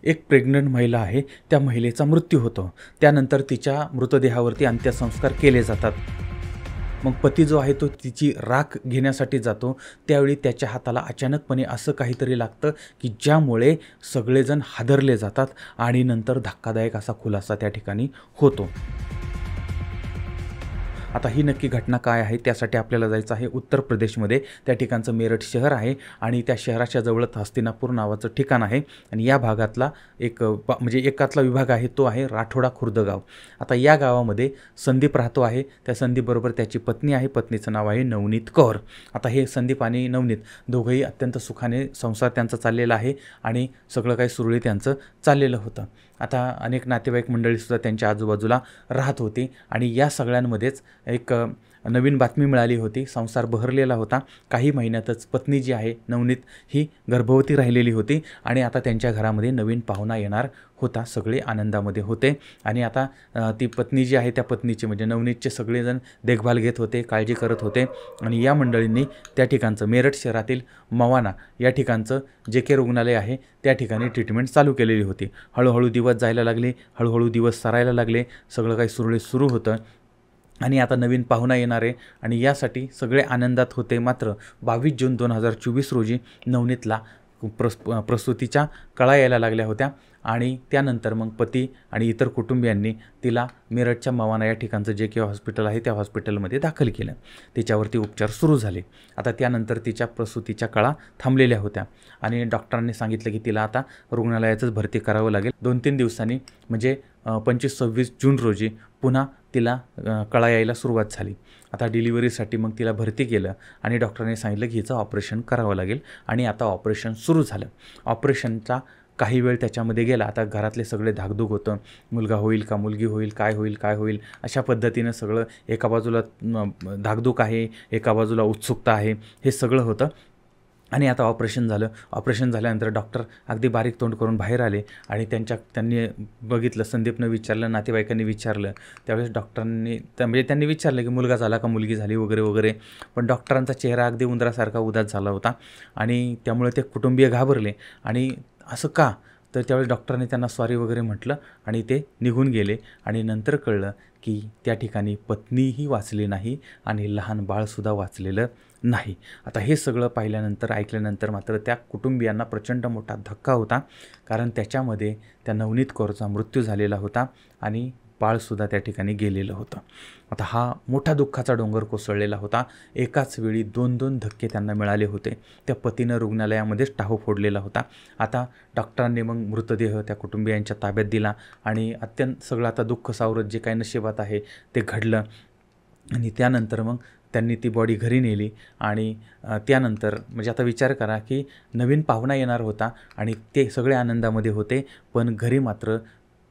एक प्रेग्नंट महिला आहे, त्या महिलेचा मृत्यू होतो. त्यानंतर तिच्या मृतदेहावरती अंत्यसंस्कार केले जातात. मग पती जो आहे तो तिची राख घेण्यासाठी जातो. त्यावेळी त्याच्या हाताला अचानकपणे असं काहीतरी लागतं की ज्यामुळे सगळेजण हादरले जातात आणि नंतर धक्कादायक असा खुलासा त्या ठिकाणी होतो. आता ही नक्की घटना काय आहे त्यासाठी आपल्याला जायचं आहे उत्तर प्रदेशमध्ये. त्या ठिकाणचं मेरठ शहर आहे आणि त्या शहराच्या जवळच हस्तिनापूर नावाचं ठिकाण आहे आणि या भागातला म्हणजे एकातला विभाग आहे तो आहे राठोडा खुर्द गाव. आता या गावामध्ये संदीप राहतो आहे. त्या संदीपबरोबर त्याची पत्नी आहे. पत्नीचं नाव आहे नवनीत कौर. आता हे संदीप आणि नवनीत दोघंही अत्यंत सुखाने संसार त्यांचा चाललेला आहे आणि सगळं काही सुरळीत त्यांचं चाललेलं होतं. आता अनेक नातेवाईक मंडळीसुद्धा त्यांच्या आजूबाजूला राहत होती आणि या सगळ्यांमध्येच एक नवीन बातमी मिळाली होती. संसार बहरलेला होता. काही महिन्यातच पत्नी जी आहे नवनीत ही गर्भवती राहिलेली होती आणि आता त्यांच्या घरामध्ये नवीन पाहुणा येणार होता. सगळे आनंदामध्ये होते आणि आता ती पत्नी जी आहे त्या पत्नीची म्हणजे नवनीतचे सगळेजण देखभाल घेत होते, काळजी करत होते आणि या मंडळींनी त्या ठिकाणचं मेरठ शहरातील मवाना या ठिकाणचं JK रुग्णालय आहे त्या ठिकाणी ट्रीटमेंट चालू केलेली होती. हळूहळू दिवस जायला लागले, हळूहळू दिवस सरायला लागले, सगळं काही सुरळीत सुरू होतं आणि आता नवीन पाहुणा येणार आहे आणि यासाठी सगळे आनंदात होते. मात्र 22 जून 2024 रोजी नवनीतला प्रसूतीच्या कळा यायला लागल्या होत्या आणि त्यानंतर मग पती आणि इतर कुटुंबियांनी तिला मेरठच्या मवाना या ठिकाणचं JK हॉस्पिटल आहे त्या हॉस्पिटलमध्ये दाखल केलं. तिच्यावरती उपचार सुरू झाले. आता त्यानंतर तिच्या प्रसूतीच्या कळा थांबलेल्या होत्या आणि डॉक्टरांनी सांगितलं की तिला आता रुग्णालयातच भरती करावं लागेल. 2-3 दिवसांनी म्हणजे 25-26 जून रोजी पुन्हा तिला कळा यायला सुरुवात झाली. आता डिलिव्हरीसाठी मग तिला भरती केलं आणि डॉक्टरांनी सांगितलं की हिचं ऑपरेशन करावं लागेल आणि आता ऑपरेशन सुरू झालं. ऑपरेशनचा काही वेळ त्याच्यामध्ये गेला. आता घरातले सगळे धाकधूक होतं, मुलगा होईल का मुलगी होईल, काय होईल काय होईल, अशा पद्धतीनं सगळं एका बाजूला धाकधूक आहे, एका बाजूला उत्सुकता आहे, हे सगळं होतं. आणि आता ऑपरेशन झालं. ऑपरेशन झाल्यानंतर डॉक्टर अगदी बारीक तोंड करून बाहेर आले आणि त्यांनी बघितलं, संदीपनं विचारलं, नातेवाईकांनी विचारलं. त्यावेळेस डॉक्टरांनी म्हणजे त्यांनी विचारलं की मुलगा झाला का मुलगी झाली वगैरे वगैरे. पण डॉक्टरांचा चेहरा अगदी उंदरासारखा उदास झाला होता आणि त्यामुळे ते कुटुंबीय घाबरले आणि असं का, तर त्यावेळेस डॉक्टरांनी त्यांना सॉरी वगैरे म्हटलं आणि ते निघून गेले आणि नंतर कळलं की त्या ठिकाणी पत्नीही वाचली नाही आणि लहान बाळसुद्धा वाचलेलं नाही. आता हे सगळं पाहिल्यानंतर ऐकल्यानंतर मात्र त्या कुटुंबियांना प्रचंड मोठा धक्का होता, कारण त्याच्यामध्ये त्या नवनीत कौरचा मृत्यू झालेला होता आणि बाळसुद्धा त्या ठिकाणी गेलेलं होतं. आता हा मोठा दुःखाचा डोंगर कोसळलेला होता. एकाच वेळी 2-2 धक्के त्यांना मिळाले होते. त्या पतीनं रुग्णालयामध्येच टाहो फोडलेला होता. आता डॉक्टरांनी मग मृतदेह त्या कुटुंबियांच्या ताब्यात दिला आणि अत्यंत सगळं आता दुःख सावरत जे काही नशिबात आहे ते घडलं आणि त्यानंतर मग त्यांनी ती बॉडी घरी नेली आणि त्यानंतर म्हणजे आता विचार करा की नवीन पाहुणा येणार होता आणि ते सगळे आनंदामध्ये होते, पण घरी मात्र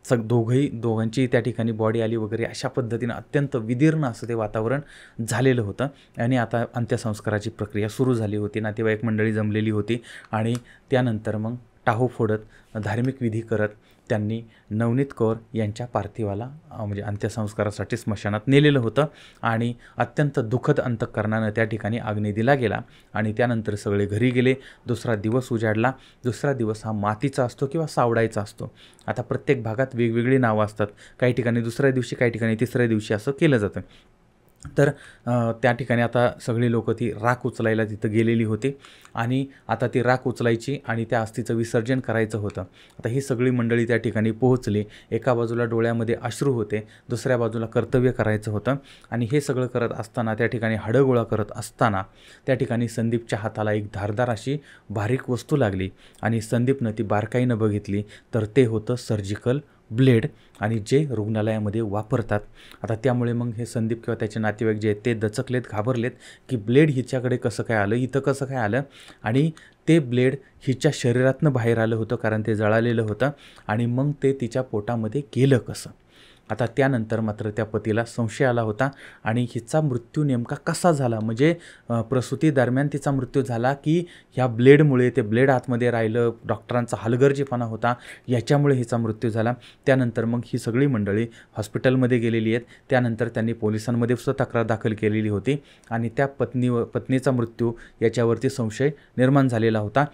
दोघांची त्या ठिकाणी बॉडी आली वगैरे अशा पद्धतीनं अत्यंत विदीर्ण असं ते वातावरण झालेलं होतं आणि आता अंत्यसंस्काराची प्रक्रिया सुरू झाली होती. नातेवाईक मंडळी जमलेली होती आणि त्यानंतर मग टाहो फोडत धार्मिक विधी करत त्यांनी नवनीत कौर यांच्या पार्थिवाला म्हणजे अंत्यसंस्कारासाठी स्मशानात नेलेलं होतं आणि अत्यंत दुःखद अंतःकरणानं त्या ठिकाणी अग्नी दिला गेला आणि त्यानंतर सगळे घरी गेले. दुसरा दिवस उजाडला. दुसरा दिवस हा मातीचा असतो किंवा सावडायचा असतो. आता प्रत्येक भागात वेगवेगळी नावं असतात. काही ठिकाणी दुसऱ्या दिवशी, काही ठिकाणी तिसऱ्या दिवशी असं केलं जातं. तर त्या ठिकाणी आता सगळी लोकं ती राख उचलायला तिथं गेलेली होती आणि आता ती राख उचलायची आणि त्या अस्थीचं विसर्जन करायचं होतं. आता ही सगळी मंडळी त्या ठिकाणी पोहोचली. एका बाजूला डोळ्यामध्ये अश्रू होते, दुसऱ्या बाजूला कर्तव्य करायचं होतं आणि हे सगळं करत असताना त्या ठिकाणी हाडं गोळा करत असताना त्या ठिकाणी संदीपच्या हाताला एक धारदार अशी बारीक वस्तू लागली आणि संदीपनं ती बारकाईनं बघितली तर ते होतं सर्जिकल ब्लेड आणि जे रुग्णालयामध्ये वापरतात. आता त्यामुळे मग हे संदीप किंवा त्याचे नातेवाईक जे आहेत ते दचकलेत, घाबरलेत की ब्लेड हिच्याकडे कसं काय आलं, इथं कसं काय आलं आणि ते ब्लेड हिच्या शरीरातनं बाहेर आलं होतं कारण ते जळालेलं होतं आणि मग ते तिच्या पोटामध्ये गेलं कसं. आता त्यानंतर मात्र त्या पतीला संशय आला होता आणि हिचा मृत्यू नेमका कसा झाला, म्हणजे प्रसूती दरम्यान तिचा मृत्यू झाला की ह्या ब्लेडमुळे, ते ब्लेड आतमध्ये राहिलं, डॉक्टरांचा हलगर्जीपणा होता, याच्यामुळे हिचा मृत्यू झाला. त्यानंतर मग ही सगळी मंडळी हॉस्पिटलमध्ये गेलेली आहेत. त्यानंतर त्यांनी पोलिसांमध्ये सुद्धा तक्रार दाखल केलेली होती आणि त्या पत्नीचा मृत्यू याच्यावरती संशय निर्माण झालेला होता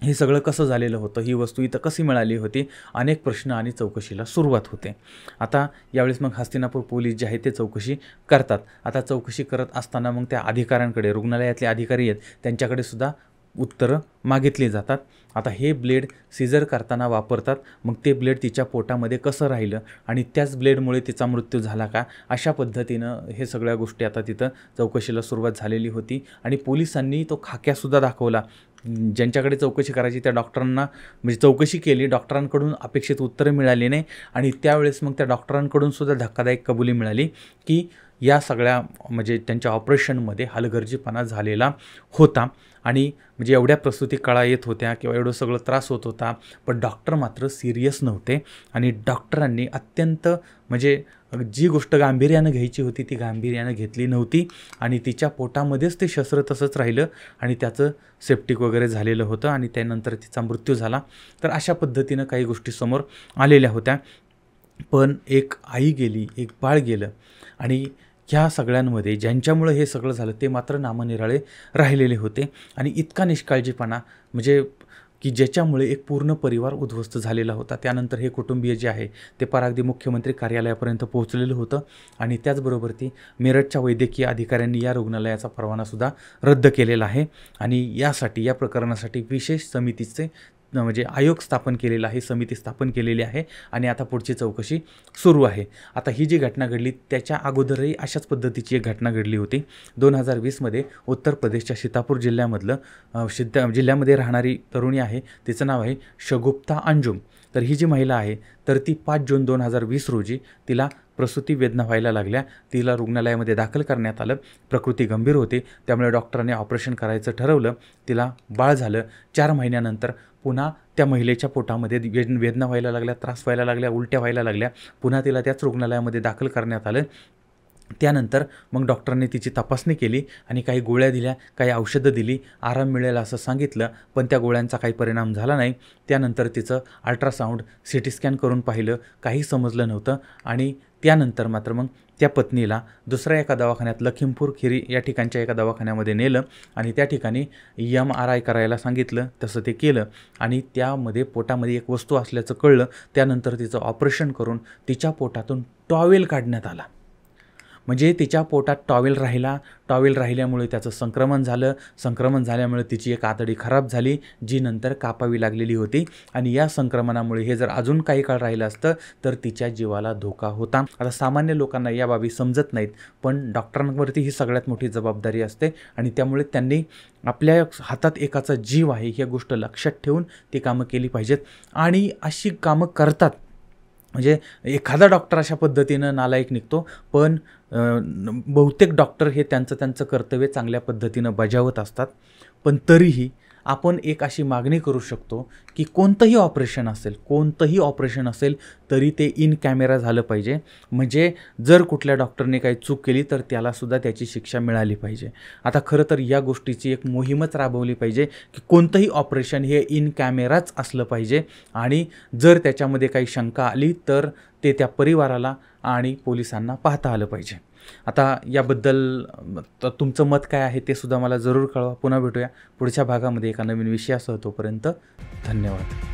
हे सगळं कसं झालेलं होतं, ही वस्तू इथं कशी मिळाली होती, अनेक प्रश्न आणि चौकशीला सुरुवात होते. आता यावेळेस मग हस्तिनापूर पोलीस जे आहे ते चौकशी करतात. आता चौकशी करत असताना मग त्या अधिकाऱ्यांकडे, रुग्णालयातले अधिकारी आहेत त्यांच्याकडे सुद्धा उत्तरं मागितली जातात. आता हे ब्लेड सीझर करताना वापरतात, मग ते ब्लेड तिच्या पोटामध्ये कसं राहिलं आणि त्याच ब्लेडमुळे तिचा मृत्यू झाला का, अशा पद्धतीनं हे सगळ्या गोष्टी आता तिथं चौकशीला सुरुवात झालेली होती. आणि पोलिसांनी तो खाक्यासुद्धा दाखवला. ज्यांच्याकडे चौकशी करायची त्या डॉक्टरांना म्हणजे चौकशी केली, डॉक्टरांकडून अपेक्षित उत्तरं मिळाली नाही. आणि त्यावेळेस मग त्या डॉक्टरांकडून सुद्धा धक्कादायक कबुली मिळाली की या सगळ्या म्हणजे त्यांच्या ऑपरेशनमध्ये हलगर्जीपणा झालेला होता. आणि म्हणजे एवढ्या प्रसूती कळा येत होत्या किंवा एवढं सगळं त्रास होत होता, पण डॉक्टर मात्र सिरियस नव्हते. आणि डॉक्टरांनी अत्यंत म्हणजे जी गोष्ट गांभीर्यानं घ्यायची होती ती गांभीर्यानं घेतली नव्हती. आणि तिच्या पोटामध्येच ते शस्त्र तसंच राहिलं आणि त्याचं सेप्टिक वगैरे झालेलं होतं आणि त्यानंतर तिचा मृत्यू झाला. तर अशा पद्धतीनं काही गोष्टी समोर आलेल्या होत्या. पण एक आई गेली, एक बाळ गेलं. आणि ह्या सगळ्यांमध्ये ज्यांच्यामुळं हे सगळं झालं ते मात्र नामनिराळे राहिलेले होते. आणि इतका निष्काळजीपणा म्हणजे की ज्याच्यामुळे एक पूर्ण परिवार उद्ध्वस्त झालेला होता. त्यानंतर हे कुटुंबीय जे आहे ते पार अगदी मुख्यमंत्री कार्यालयापर्यंत पोहोचलेलं होतं. आणि त्याचबरोबर ती मेरठच्या वैद्यकीय अधिकाऱ्यांनी या रुग्णालयाचा परवानासुद्धा रद्द केलेला आहे. आणि यासाठी या प्रकरणासाठी विशेष समितीचे म्हणजे आयोग स्थापन केलेला आहे, समिती स्थापन केलेली आहे. आणि आता पुढची चौकशी सुरू आहे. आता ही जी घटना घडली त्याच्या अगोदरही अशाच पद्धतीची एक घटना घडली होती. 2020मध्ये उत्तर प्रदेशच्या सीतापूर जिल्ह्यामध्ये राहणारी तरुणी आहे, तिचं नाव आहे शगुफ्ता अंजुम. तर ही जी महिला आहे तर ती 5 जून 2020 रोजी तिला प्रसूती वेदना व्हायला लागल्या. तिला रुग्णालयामध्ये दाखल करण्यात आलं. प्रकृती गंभीर होती, त्यामुळे डॉक्टरांनी ऑपरेशन करायचं ठरवलं. तिला बाळ झालं. 4 महिन्यानंतर पुन्हा त्या महिलेच्या पोटामध्ये वेदना व्हायला लागल्या, त्रास व्हायला लागल्या, उलट्या व्हायला लागल्या. पुन्हा तिला त्याच रुग्णालयामध्ये दाखल करण्यात आलं. त्यानंतर मग डॉक्टरांनी तिची तपासणी केली आणि काही गोळ्या दिल्या, काही औषधं दिली, आराम मिळेल असं सांगितलं. पण त्या गोळ्यांचा काही परिणाम झाला नाही. त्यानंतर तिचं अल्ट्रासाऊंड, CT स्कॅन करून पाहिलं, काही समजलं नव्हतं. आणि त्यानंतर मात्र मग त्या पत्नीला दुसऱ्या एका दवाखान्यात लखीमपूर खिरी या ठिकाणच्या एका दवाखान्यामध्ये नेलं आणि त्या ठिकाणी MRI करायला सांगितलं. तसं ते केलं आणि त्यामध्ये पोटामध्ये एक वस्तू असल्याचं कळलं. त्यानंतर तिचं ऑपरेशन करून तिच्या पोटातून टॉवेल काढण्यात आला. म्हणजे तिच्या पोटात टॉवेल राहिल्यामुळे त्याचं संक्रमण झाल्यामुळे तिची एक आतडी खराब झाली, जी नंतर कापावी लागलेली होती. आणि या संक्रमणामुळे हे जर अजून काही काळ राहिलं असतं तर तिच्या जीवाला धोका होता. आता सामान्य लोकांना या बाबी समजत नाहीत, पण डॉक्टरांवरती ही सगळ्यात मोठी जबाबदारी असते. आणि त्यामुळे त्यांनी आपल्या हातात एकाचा जीव आहे ही गोष्ट लक्षात ठेवून ती कामं केली पाहिजेत. आणि अशी कामं करतात म्हणजे एखादा डॉक्टर अशा पद्धतीनं नालायक निघतो, पण बहुतेक डॉक्टर हे त्यांचं कर्तव्य चांगल्या पद्धतीनं बजावत असतात. पण तरीही आपण एक अशी मागणी करू शकतो की कोणतंही ऑपरेशन असेल तरी ते इन कॅमेरा झालं पाहिजे. म्हणजे जर कुठल्या डॉक्टरने काही चूक केली तर त्यालासुद्धा त्याची शिक्षा मिळाली पाहिजे. आता खरं तर या गोष्टीची एक मोहीमच राबवली पाहिजे की कोणतंही ऑपरेशन हे इन कॅमेराच असलं पाहिजे. आणि जर त्याच्यामध्ये काही शंका आली तर ते त्या परिवाराला आणि पोलिसांना पाहता आलं पाहिजे. आता याबद्दल तुमचं मत काय आहे ते सुद्धा मला जरूर कळवा. पुन्हा भेटूया पुढच्या भागामध्ये एका नवीन विषयासह. तोपर्यंत धन्यवाद.